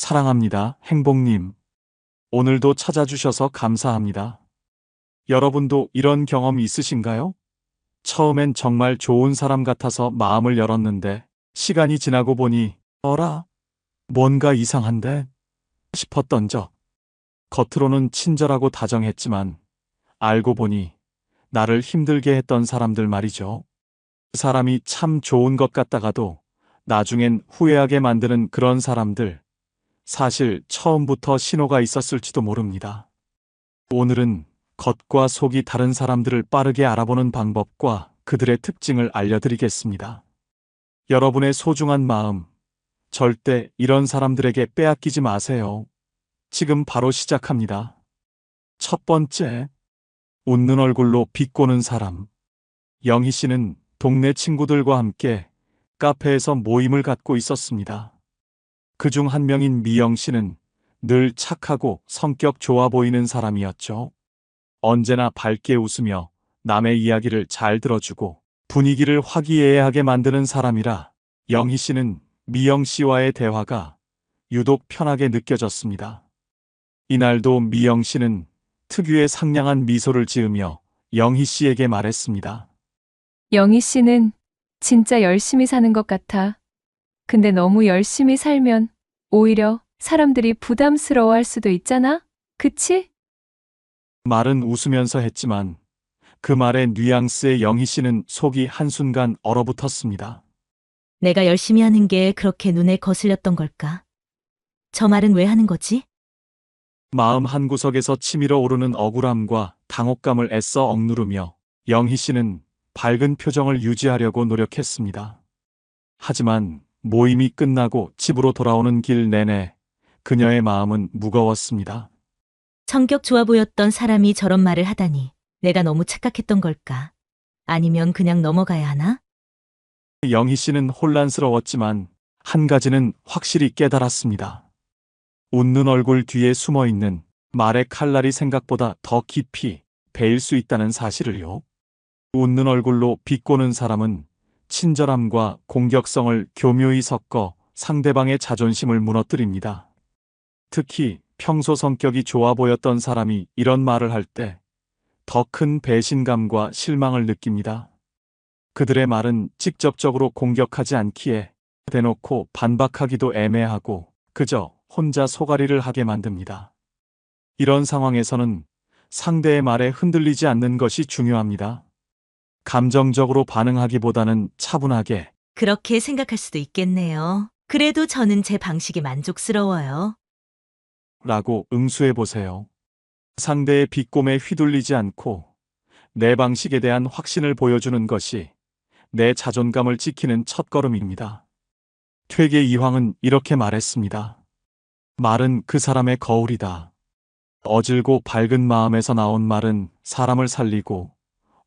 사랑합니다, 행복님. 오늘도 찾아주셔서 감사합니다. 여러분도 이런 경험 있으신가요? 처음엔 정말 좋은 사람 같아서 마음을 열었는데 시간이 지나고 보니 어라? 뭔가 이상한데? 싶었던 적. 겉으로는 친절하고 다정했지만 알고 보니 나를 힘들게 했던 사람들 말이죠. 사람이 참 좋은 것 같다가도 나중엔 후회하게 만드는 그런 사람들. 사실 처음부터 신호가 있었을지도 모릅니다. 오늘은 겉과 속이 다른 사람들을 빠르게 알아보는 방법과 그들의 특징을 알려드리겠습니다. 여러분의 소중한 마음, 절대 이런 사람들에게 빼앗기지 마세요. 지금 바로 시작합니다. 첫 번째, 웃는 얼굴로 비꼬는 사람. 영희 씨는 동네 친구들과 함께 카페에서 모임을 갖고 있었습니다. 그중 한 명인 미영 씨는 늘 착하고 성격 좋아 보이는 사람이었죠. 언제나 밝게 웃으며 남의 이야기를 잘 들어주고 분위기를 화기애애하게 만드는 사람이라 영희 씨는 미영 씨와의 대화가 유독 편하게 느껴졌습니다. 이날도 미영 씨는 특유의 상냥한 미소를 지으며 영희 씨에게 말했습니다. 영희 씨는 진짜 열심히 사는 것 같아. 근데 너무 열심히 살면 오히려 사람들이 부담스러워할 수도 있잖아? 그치? 말은 웃으면서 했지만 그 말의 뉘앙스에 영희 씨는 속이 한순간 얼어붙었습니다. 내가 열심히 하는 게 그렇게 눈에 거슬렸던 걸까? 저 말은 왜 하는 거지? 마음 한구석에서 치밀어 오르는 억울함과 당혹감을 애써 억누르며 영희 씨는 밝은 표정을 유지하려고 노력했습니다. 하지만 모임이 끝나고 집으로 돌아오는 길 내내 그녀의 마음은 무거웠습니다. 성격 좋아 보였던 사람이 저런 말을 하다니 내가 너무 착각했던 걸까? 아니면 그냥 넘어가야 하나? 영희 씨는 혼란스러웠지만 한 가지는 확실히 깨달았습니다. 웃는 얼굴 뒤에 숨어 있는 말의 칼날이 생각보다 더 깊이 베일 수 있다는 사실을요. 웃는 얼굴로 비꼬는 사람은 친절함과 공격성을 교묘히 섞어 상대방의 자존심을 무너뜨립니다. 특히 평소 성격이 좋아 보였던 사람이 이런 말을 할 때 더 큰 배신감과 실망을 느낍니다. 그들의 말은 직접적으로 공격하지 않기에 대놓고 반박하기도 애매하고 그저 혼자 소가리를 하게 만듭니다. 이런 상황에서는 상대의 말에 흔들리지 않는 것이 중요합니다. 감정적으로 반응하기보다는 차분하게 그렇게 생각할 수도 있겠네요. 그래도 저는 제 방식이 만족스러워요. 라고 응수해 보세요. 상대의 비꼼에 휘둘리지 않고 내 방식에 대한 확신을 보여주는 것이 내 자존감을 지키는 첫걸음입니다. 퇴계 이황은 이렇게 말했습니다. 말은 그 사람의 거울이다. 어질고 밝은 마음에서 나온 말은 사람을 살리고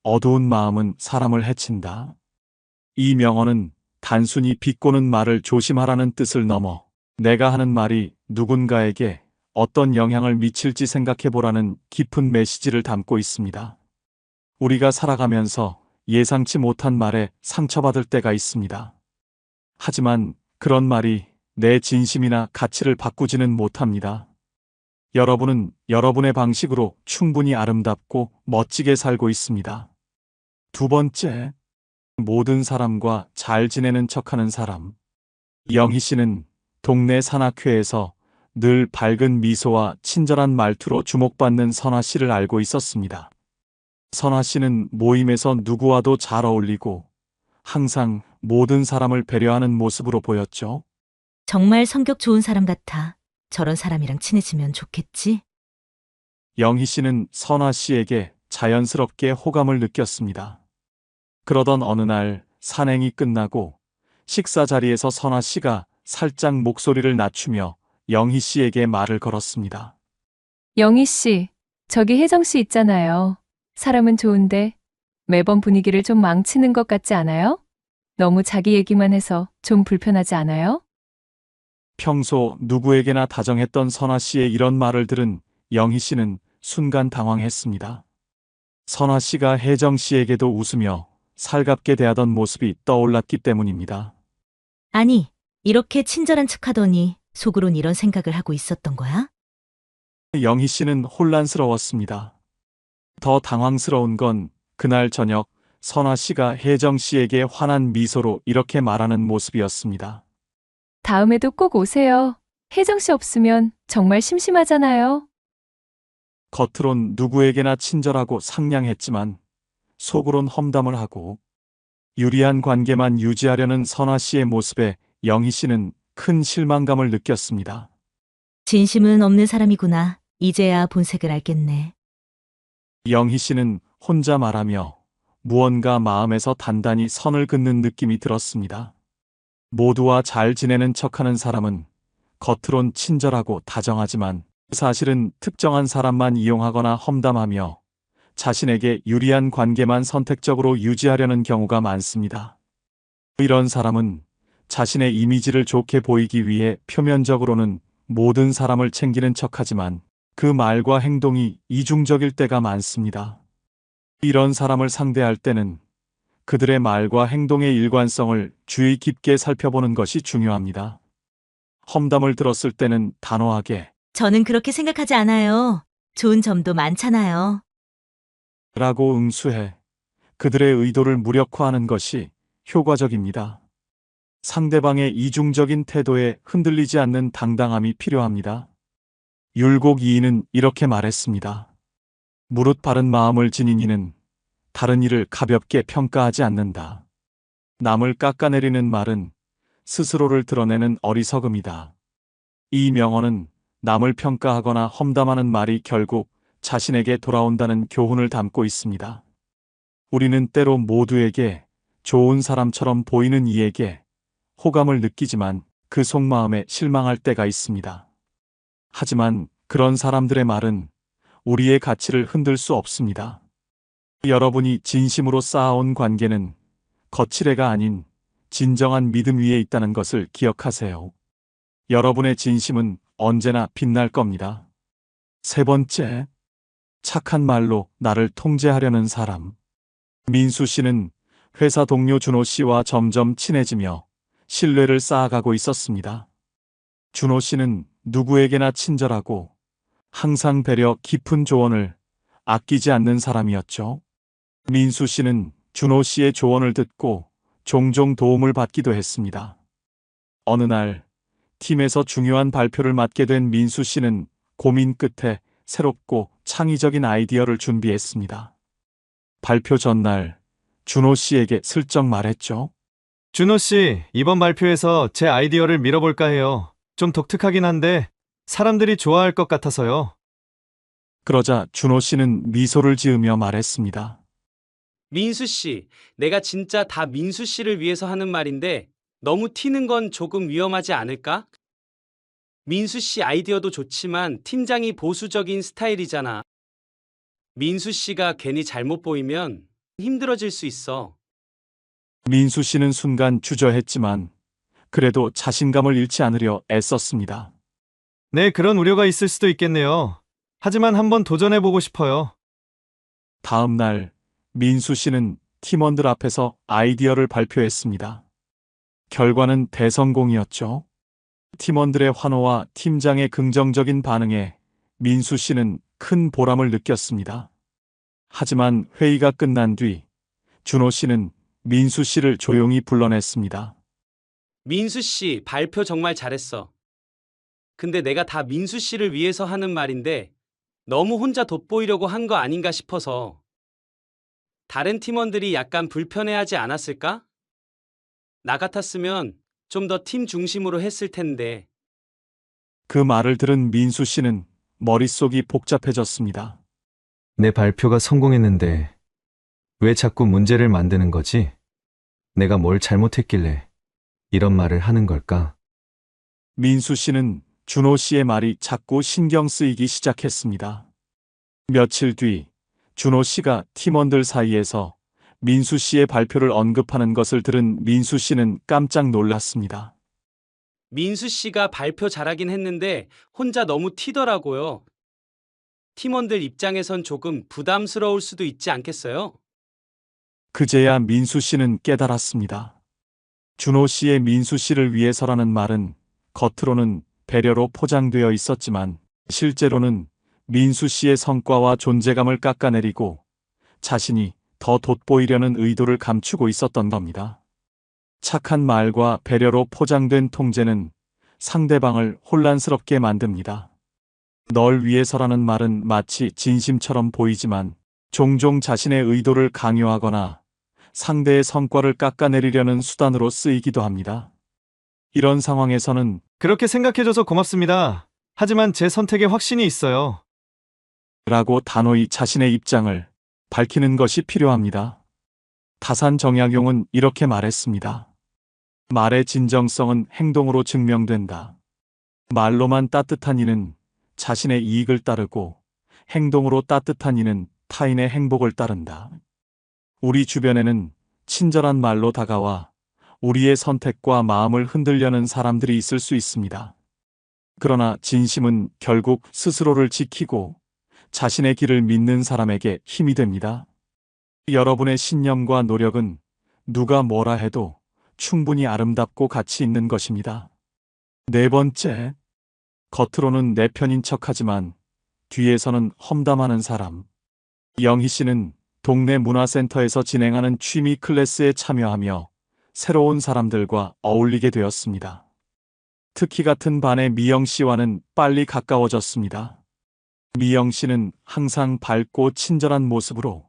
어두운 마음은 사람을 해친다. 이 명언은 단순히 비꼬는 말을 조심하라는 뜻을 넘어 내가 하는 말이 누군가에게 어떤 영향을 미칠지 생각해 보라는 깊은 메시지를 담고 있습니다. 우리가 살아가면서 예상치 못한 말에 상처받을 때가 있습니다. 하지만 그런 말이 내 진심이나 가치를 바꾸지는 못합니다. 여러분은 여러분의 방식으로 충분히 아름답고 멋지게 살고 있습니다. 두 번째, 모든 사람과 잘 지내는 척하는 사람. 영희 씨는 동네 산악회에서 늘 밝은 미소와 친절한 말투로 주목받는 선아 씨를 알고 있었습니다. 선아 씨는 모임에서 누구와도 잘 어울리고 항상 모든 사람을 배려하는 모습으로 보였죠. 정말 성격 좋은 사람 같아. 저런 사람이랑 친해지면 좋겠지? 영희 씨는 선아 씨에게 자연스럽게 호감을 느꼈습니다. 그러던 어느 날 산행이 끝나고 식사 자리에서 선아 씨가 살짝 목소리를 낮추며 영희 씨에게 말을 걸었습니다. 영희 씨, 저기 혜정 씨 있잖아요. 사람은 좋은데 매번 분위기를 좀 망치는 것 같지 않아요? 너무 자기 얘기만 해서 좀 불편하지 않아요? 평소 누구에게나 다정했던 선아 씨의 이런 말을 들은 영희 씨는 순간 당황했습니다. 선아 씨가 혜정 씨에게도 웃으며 살갑게 대하던 모습이 떠올랐기 때문입니다. 아니, 이렇게 친절한 척 하더니 속으론 이런 생각을 하고 있었던 거야? 영희 씨는 혼란스러웠습니다. 더 당황스러운 건 그날 저녁 선화 씨가 혜정 씨에게 환한 미소로 이렇게 말하는 모습이었습니다. 다음에도 꼭 오세요. 혜정 씨 없으면 정말 심심하잖아요. 겉으론 누구에게나 친절하고 상냥했지만 속으론 험담을 하고 유리한 관계만 유지하려는 선화 씨의 모습에 영희 씨는 큰 실망감을 느꼈습니다. 진심은 없는 사람이구나. 이제야 본색을 알겠네. 영희 씨는 혼자 말하며 무언가 마음에서 단단히 선을 긋는 느낌이 들었습니다. 모두와 잘 지내는 척하는 사람은 겉으론 친절하고 다정하지만 사실은 특정한 사람만 이용하거나 험담하며 자신에게 유리한 관계만 선택적으로 유지하려는 경우가 많습니다. 이런 사람은 자신의 이미지를 좋게 보이기 위해 표면적으로는 모든 사람을 챙기는 척하지만 그 말과 행동이 이중적일 때가 많습니다. 이런 사람을 상대할 때는 그들의 말과 행동의 일관성을 주의 깊게 살펴보는 것이 중요합니다. 험담을 들었을 때는 단호하게 저는 그렇게 생각하지 않아요. 좋은 점도 많잖아요. 라고 응수해 그들의 의도를 무력화하는 것이 효과적입니다. 상대방의 이중적인 태도에 흔들리지 않는 당당함이 필요합니다. 율곡 이인은 이렇게 말했습니다. 무릇 바른 마음을 지닌 이는 다른 이를 가볍게 평가하지 않는다. 남을 깎아내리는 말은 스스로를 드러내는 어리석음이다. 이 명언은 남을 평가하거나 험담하는 말이 결국 자신에게 돌아온다는 교훈을 담고 있습니다. 우리는 때로 모두에게 좋은 사람처럼 보이는 이에게 호감을 느끼지만 그 속마음에 실망할 때가 있습니다. 하지만 그런 사람들의 말은 우리의 가치를 흔들 수 없습니다. 여러분이 진심으로 쌓아온 관계는 거칠애가 아닌 진정한 믿음 위에 있다는 것을 기억하세요. 여러분의 진심은 언제나 빛날 겁니다. 세 번째, 착한 말로 나를 통제하려는 사람. 민수 씨는 회사 동료 준호 씨와 점점 친해지며 신뢰를 쌓아가고 있었습니다. 준호 씨는 누구에게나 친절하고 항상 배려 깊은 조언을 아끼지 않는 사람이었죠. 민수 씨는 준호 씨의 조언을 듣고 종종 도움을 받기도 했습니다. 어느 날 팀에서 중요한 발표를 맡게 된 민수 씨는 고민 끝에 새롭고 창의적인 아이디어를 준비했습니다. 발표 전날 준호 씨에게 슬쩍 말했죠. 준호 씨, 이번 발표에서 제 아이디어를 밀어볼까 해요. 좀 독특하긴 한데 사람들이 좋아할 것 같아서요. 그러자 준호 씨는 미소를 지으며 말했습니다. 민수 씨, 내가 진짜 다 민수 씨를 위해서 하는 말인데 너무 튀는 건 조금 위험하지 않을까? 민수 씨 아이디어도 좋지만 팀장이 보수적인 스타일이잖아. 민수 씨가 괜히 잘못 보이면 힘들어질 수 있어. 민수 씨는 순간 주저했지만 그래도 자신감을 잃지 않으려 애썼습니다. 네, 그런 우려가 있을 수도 있겠네요. 하지만 한번 도전해보고 싶어요. 다음 날 민수 씨는 팀원들 앞에서 아이디어를 발표했습니다. 결과는 대성공이었죠. 팀원들의 환호와 팀장의 긍정적인 반응에 민수 씨는 큰 보람을 느꼈습니다. 하지만 회의가 끝난 뒤 준호 씨는 민수 씨를 조용히 불러냈습니다. 민수 씨, 발표 정말 잘했어. 근데 내가 다 민수 씨를 위해서 하는 말인데 너무 혼자 돋보이려고 한 거 아닌가 싶어서. 다른 팀원들이 약간 불편해하지 않았을까? 나 같았으면 좀 더 팀 중심으로 했을 텐데. 그 말을 들은 민수 씨는 머릿속이 복잡해졌습니다. 내 발표가 성공했는데 왜 자꾸 문제를 만드는 거지? 내가 뭘 잘못했길래 이런 말을 하는 걸까? 민수 씨는 준호 씨의 말이 자꾸 신경 쓰이기 시작했습니다. 며칠 뒤 준호 씨가 팀원들 사이에서 민수 씨의 발표를 언급하는 것을 들은 민수 씨는 깜짝 놀랐습니다. 민수 씨가 발표 잘하긴 했는데 혼자 너무 튀더라고요. 팀원들 입장에선 조금 부담스러울 수도 있지 않겠어요? 그제야 민수 씨는 깨달았습니다. 준호 씨의 민수 씨를 위해서라는 말은 겉으로는 배려로 포장되어 있었지만 실제로는 민수 씨의 성과와 존재감을 깎아내리고 자신이 더 돋보이려는 의도를 감추고 있었던 겁니다. 착한 말과 배려로 포장된 통제는 상대방을 혼란스럽게 만듭니다. 널 위해서라는 말은 마치 진심처럼 보이지만 종종 자신의 의도를 강요하거나 상대의 성과를 깎아내리려는 수단으로 쓰이기도 합니다. 이런 상황에서는 그렇게 생각해줘서 고맙습니다. 하지만 제 선택에 확신이 있어요. 라고 단호히 자신의 입장을 밝히는 것이 필요합니다. 다산 정약용은 이렇게 말했습니다. 말의 진정성은 행동으로 증명된다. 말로만 따뜻한 이는 자신의 이익을 따르고 행동으로 따뜻한 이는 타인의 행복을 따른다. 우리 주변에는 친절한 말로 다가와 우리의 선택과 마음을 흔들려는 사람들이 있을 수 있습니다. 그러나 진심은 결국 스스로를 지키고 자신의 길을 믿는 사람에게 힘이 됩니다. 여러분의 신념과 노력은 누가 뭐라 해도 충분히 아름답고 가치 있는 것입니다. 네 번째, 겉으로는 내 편인 척하지만 뒤에서는 험담하는 사람. 영희 씨는 동네 문화센터에서 진행하는 취미 클래스에 참여하며 새로운 사람들과 어울리게 되었습니다. 특히 같은 반의 미영 씨와는 빨리 가까워졌습니다. 미영 씨는 항상 밝고 친절한 모습으로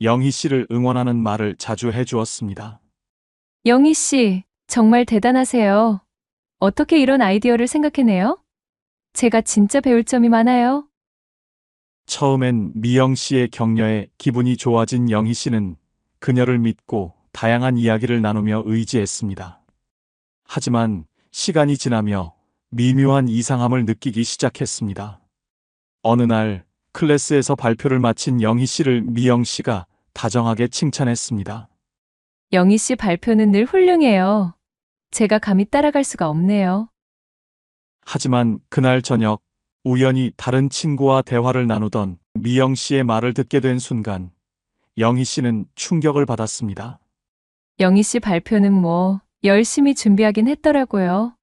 영희 씨를 응원하는 말을 자주 해주었습니다. 영희 씨, 정말 대단하세요. 어떻게 이런 아이디어를 생각해내요? 제가 진짜 배울 점이 많아요. 처음엔 미영 씨의 격려에 기분이 좋아진 영희 씨는 그녀를 믿고 다양한 이야기를 나누며 의지했습니다. 하지만 시간이 지나며 미묘한 이상함을 느끼기 시작했습니다. 어느 날 클래스에서 발표를 마친 영희 씨를 미영 씨가 다정하게 칭찬했습니다. 영희 씨 발표는 늘 훌륭해요. 제가 감히 따라갈 수가 없네요. 하지만 그날 저녁 우연히 다른 친구와 대화를 나누던 미영 씨의 말을 듣게 된 순간 영희 씨는 충격을 받았습니다. 영희 씨 발표는 뭐 열심히 준비하긴 했더라고요.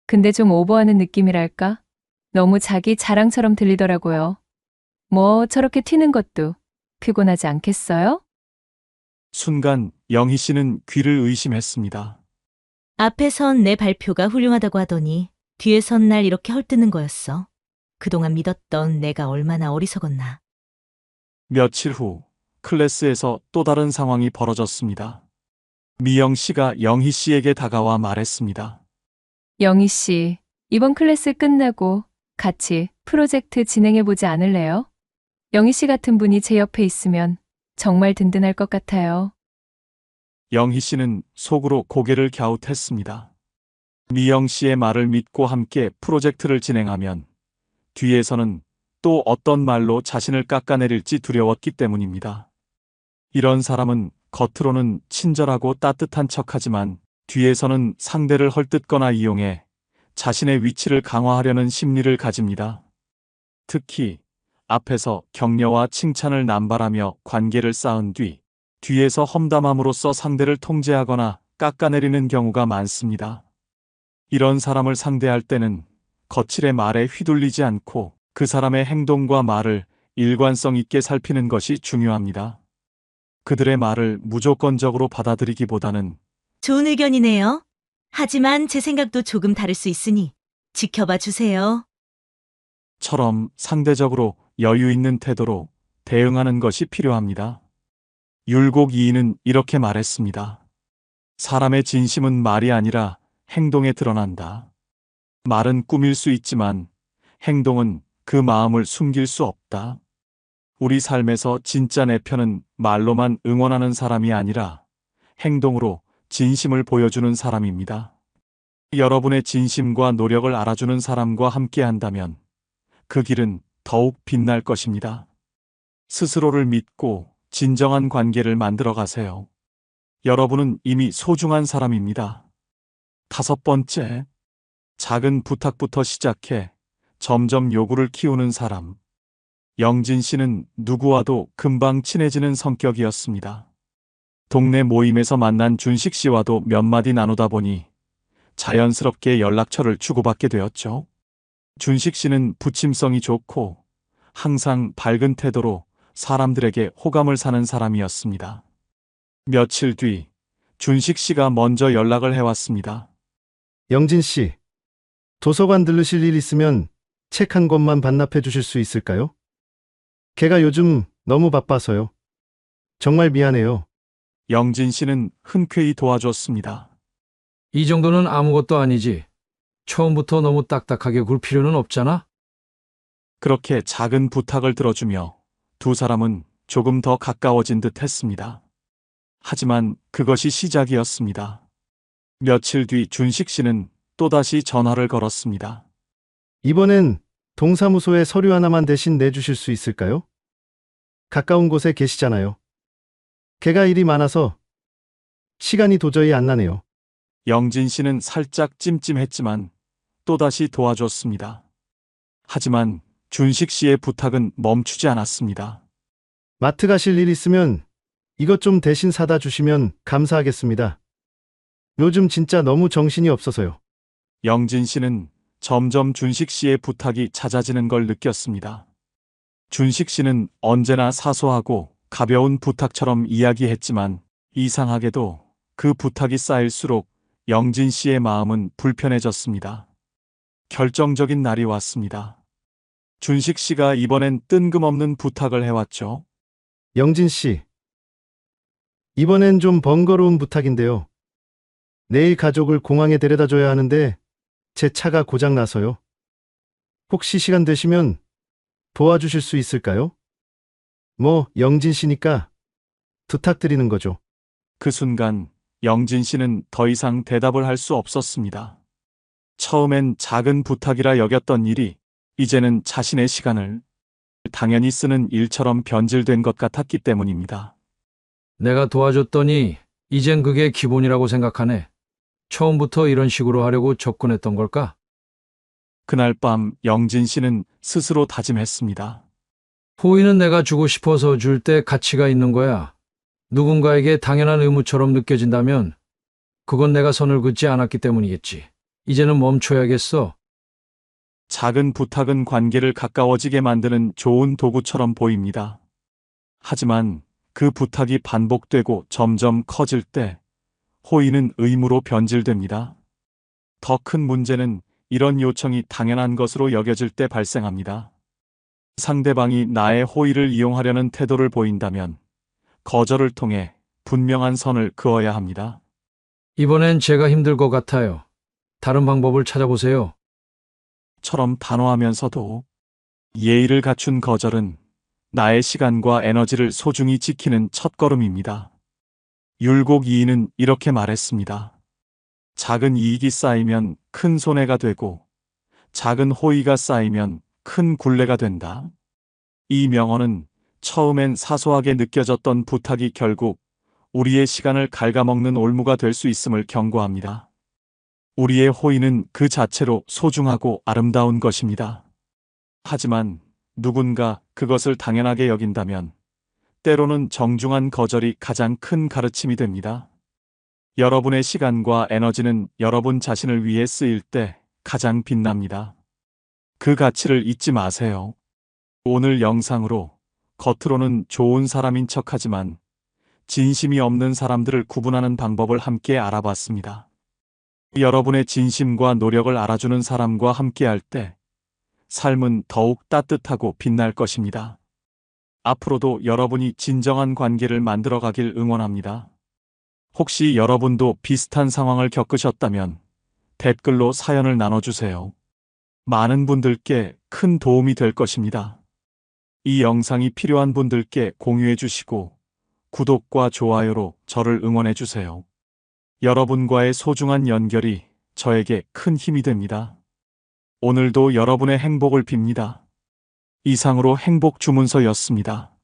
근데 좀 오버하는 느낌이랄까? 너무 자기 자랑처럼 들리더라고요. 뭐 저렇게 튀는 것도 피곤하지 않겠어요? 순간 영희 씨는 귀를 의심했습니다. 앞에선 내 발표가 훌륭하다고 하더니 뒤에선 날 이렇게 헐뜯는 거였어. 그동안 믿었던 내가 얼마나 어리석었나. 며칠 후 클래스에서 또 다른 상황이 벌어졌습니다. 미영 씨가 영희 씨에게 다가와 말했습니다. 영희 씨, 이번 클래스 끝나고 같이 프로젝트 진행해보지 않을래요? 영희 씨 같은 분이 제 옆에 있으면 정말 든든할 것 같아요. 영희 씨는 속으로 고개를 갸웃했습니다. 미영 씨의 말을 믿고 함께 프로젝트를 진행하면 뒤에서는 또 어떤 말로 자신을 깎아내릴지 두려웠기 때문입니다. 이런 사람은 겉으로는 친절하고 따뜻한 척하지만 뒤에서는 상대를 헐뜯거나 이용해 자신의 위치를 강화하려는 심리를 가집니다. 특히 앞에서 격려와 칭찬을 남발하며 관계를 쌓은 뒤에서 험담함으로써 상대를 통제하거나 깎아내리는 경우가 많습니다. 이런 사람을 상대할 때는 거칠의 말에 휘둘리지 않고 그 사람의 행동과 말을 일관성 있게 살피는 것이 중요합니다. 그들의 말을 무조건적으로 받아들이기보다는 좋은 의견이네요. 하지만 제 생각도 조금 다를 수 있으니 지켜봐 주세요. 처럼 상대적으로 여유 있는 태도로 대응하는 것이 필요합니다. 율곡 이인은 이렇게 말했습니다. 사람의 진심은 말이 아니라 행동에 드러난다. 말은 꾸밀 수 있지만 행동은 그 마음을 숨길 수 없다. 우리 삶에서 진짜 내 편은 말로만 응원하는 사람이 아니라 행동으로 진심을 보여주는 사람입니다. 여러분의 진심과 노력을 알아주는 사람과 함께 한다면 그 길은 더욱 빛날 것입니다. 스스로를 믿고 진정한 관계를 만들어 가세요. 여러분은 이미 소중한 사람입니다. 다섯 번째, 작은 부탁부터 시작해 점점 요구를 키우는 사람. 영진 씨는 누구와도 금방 친해지는 성격이었습니다. 동네 모임에서 만난 준식 씨와도 몇 마디 나누다 보니 자연스럽게 연락처를 주고받게 되었죠. 준식 씨는 부침성이 좋고 항상 밝은 태도로 사람들에게 호감을 사는 사람이었습니다. 며칠 뒤 준식 씨가 먼저 연락을 해왔습니다. 영진 씨, 도서관 들르실 일 있으면 책 한 권만 반납해 주실 수 있을까요? 걔가 요즘 너무 바빠서요. 정말 미안해요. 영진 씨는 흔쾌히 도와줬습니다. 이 정도는 아무것도 아니지. 처음부터 너무 딱딱하게 굴 필요는 없잖아? 그렇게 작은 부탁을 들어주며 두 사람은 조금 더 가까워진 듯 했습니다. 하지만 그것이 시작이었습니다. 며칠 뒤 준식 씨는 또다시 전화를 걸었습니다. 이번엔 동사무소에 서류 하나만 대신 내주실 수 있을까요? 가까운 곳에 계시잖아요. 걔가 일이 많아서 시간이 도저히 안 나네요. 영진 씨는 살짝 찜찜했지만 또다시 도와줬습니다. 하지만 준식 씨의 부탁은 멈추지 않았습니다. 마트 가실 일 있으면 이것 좀 대신 사다 주시면 감사하겠습니다. 요즘 진짜 너무 정신이 없어서요. 영진 씨는 점점 준식 씨의 부탁이 잦아지는 걸 느꼈습니다. 준식 씨는 언제나 사소하고 가벼운 부탁처럼 이야기했지만 이상하게도 그 부탁이 쌓일수록 영진 씨의 마음은 불편해졌습니다. 결정적인 날이 왔습니다. 준식 씨가 이번엔 뜬금없는 부탁을 해왔죠. 영진 씨, 이번엔 좀 번거로운 부탁인데요. 내일 가족을 공항에 데려다 줘야 하는데 제 차가 고장 나서요. 혹시 시간 되시면 도와주실 수 있을까요? 뭐 영진 씨니까 부탁드리는 거죠. 그 순간 영진 씨는 더 이상 대답을 할 수 없었습니다. 처음엔 작은 부탁이라 여겼던 일이 이제는 자신의 시간을 당연히 쓰는 일처럼 변질된 것 같았기 때문입니다. 내가 도와줬더니 이젠 그게 기본이라고 생각하네. 처음부터 이런 식으로 하려고 접근했던 걸까? 그날 밤 영진 씨는 스스로 다짐했습니다. 호의는 내가 주고 싶어서 줄 때 가치가 있는 거야. 누군가에게 당연한 의무처럼 느껴진다면 그건 내가 선을 긋지 않았기 때문이겠지. 이제는 멈춰야겠어. 작은 부탁은 관계를 가까워지게 만드는 좋은 도구처럼 보입니다. 하지만 그 부탁이 반복되고 점점 커질 때 호의는 의무로 변질됩니다. 더 큰 문제는 이런 요청이 당연한 것으로 여겨질 때 발생합니다. 상대방이 나의 호의를 이용하려는 태도를 보인다면 거절을 통해 분명한 선을 그어야 합니다. 이번엔 제가 힘들 것 같아요. 다른 방법을 찾아보세요. 처럼 단호하면서도 예의를 갖춘 거절은 나의 시간과 에너지를 소중히 지키는 첫걸음입니다. 율곡 이인은 이렇게 말했습니다. 작은 이익이 쌓이면 큰 손해가 되고 작은 호의가 쌓이면 큰 굴레가 된다. 이 명언은 처음엔 사소하게 느껴졌던 부탁이 결국 우리의 시간을 갉아먹는 올무가 될 수 있음을 경고합니다. 우리의 호의는 그 자체로 소중하고 아름다운 것입니다. 하지만 누군가 그것을 당연하게 여긴다면 때로는 정중한 거절이 가장 큰 가르침이 됩니다. 여러분의 시간과 에너지는 여러분 자신을 위해 쓰일 때 가장 빛납니다. 그 가치를 잊지 마세요. 오늘 영상으로 겉으로는 좋은 사람인 척하지만 진심이 없는 사람들을 구분하는 방법을 함께 알아봤습니다. 여러분의 진심과 노력을 알아주는 사람과 함께할 때 삶은 더욱 따뜻하고 빛날 것입니다. 앞으로도 여러분이 진정한 관계를 만들어가길 응원합니다. 혹시 여러분도 비슷한 상황을 겪으셨다면 댓글로 사연을 나눠주세요. 많은 분들께 큰 도움이 될 것입니다. 이 영상이 필요한 분들께 공유해 주시고 구독과 좋아요로 저를 응원해 주세요. 여러분과의 소중한 연결이 저에게 큰 힘이 됩니다. 오늘도 여러분의 행복을 빕니다. 이상으로 행복 주문서였습니다.